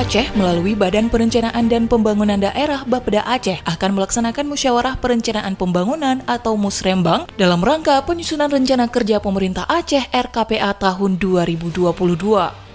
Aceh melalui Badan Perencanaan dan Pembangunan Daerah Bapeda Aceh akan melaksanakan Musyawarah Perencanaan Pembangunan atau Musrembang dalam rangka penyusunan Rencana Kerja Pemerintah Aceh RKPA tahun 2022.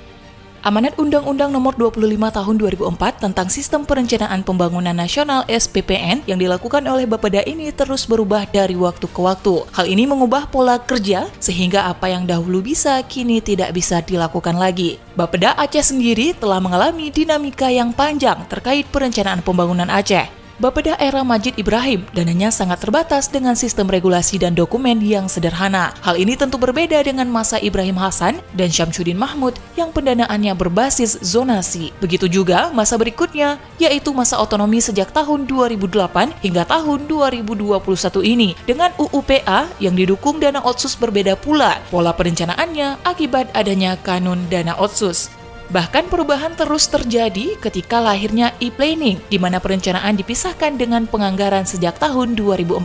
Amanat Undang-Undang Nomor 25 Tahun 2004 tentang Sistem Perencanaan Pembangunan Nasional (SPPN) yang dilakukan oleh Bapeda ini terus berubah dari waktu ke waktu. Hal ini mengubah pola kerja sehingga apa yang dahulu bisa kini tidak bisa dilakukan lagi. Bapeda Aceh sendiri telah mengalami dinamika yang panjang terkait perencanaan pembangunan Aceh. Bapeda era Majid Ibrahim dananya sangat terbatas dengan sistem regulasi dan dokumen yang sederhana. Hal ini tentu berbeda dengan masa Ibrahim Hasan dan Syamsuddin Mahmud yang pendanaannya berbasis zonasi. Begitu juga masa berikutnya, yaitu masa otonomi sejak tahun 2008 hingga tahun 2021 ini dengan UUPA yang didukung dana otsus berbeda pula pola perencanaannya akibat adanya kanun dana otsus. Bahkan perubahan terus terjadi ketika lahirnya e-planning, di mana perencanaan dipisahkan dengan penganggaran sejak tahun 2014.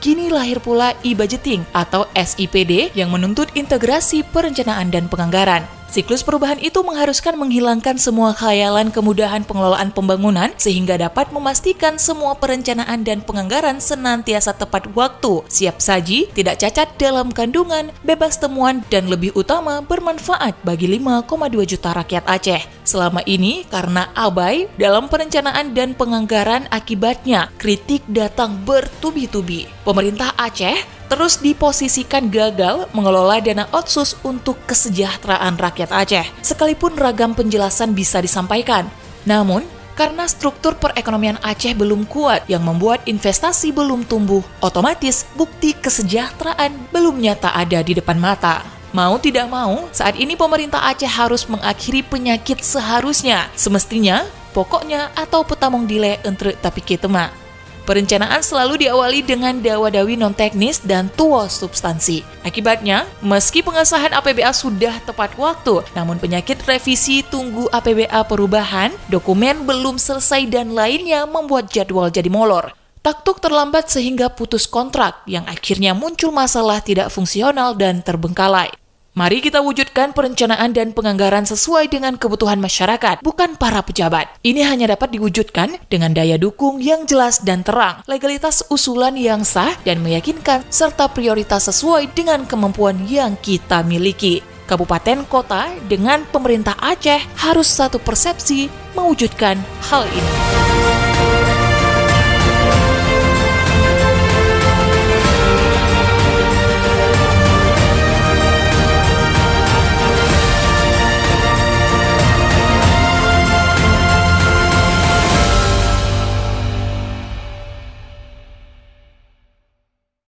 Kini lahir pula e-budgeting atau SIPD yang menuntut integrasi perencanaan dan penganggaran. Siklus perubahan itu mengharuskan menghilangkan semua khayalan kemudahan pengelolaan pembangunan sehingga dapat memastikan semua perencanaan dan penganggaran senantiasa tepat waktu, siap saji, tidak cacat dalam kandungan, bebas temuan, dan lebih utama bermanfaat bagi 5,2 juta rakyat Aceh. Selama ini karena abai dalam perencanaan dan penganggaran akibatnya kritik datang bertubi-tubi. Pemerintah Aceh terus diposisikan gagal mengelola dana otsus untuk kesejahteraan rakyat Aceh, sekalipun ragam penjelasan bisa disampaikan. Namun, karena struktur perekonomian Aceh belum kuat yang membuat investasi belum tumbuh, otomatis bukti kesejahteraan belum nyata ada di depan mata. Mau tidak mau, saat ini pemerintah Aceh harus mengakhiri penyakit seharusnya, semestinya, pokoknya atau petamong dile entre tapi ketema. Perencanaan selalu diawali dengan dawa-dawi non-teknis dan tua substansi. Akibatnya, meski pengesahan APBA sudah tepat waktu, namun penyakit revisi tunggu APBA perubahan, dokumen belum selesai dan lainnya membuat jadwal jadi molor. Taktuk terlambat sehingga putus kontrak, yang akhirnya muncul masalah tidak fungsional dan terbengkalai. Mari kita wujudkan perencanaan dan penganggaran sesuai dengan kebutuhan masyarakat, bukan para pejabat. Ini hanya dapat diwujudkan dengan daya dukung yang jelas dan terang, legalitas usulan yang sah dan meyakinkan, serta prioritas sesuai dengan kemampuan yang kita miliki. Kabupaten kota dengan pemerintah Aceh harus satu persepsi mewujudkan hal ini.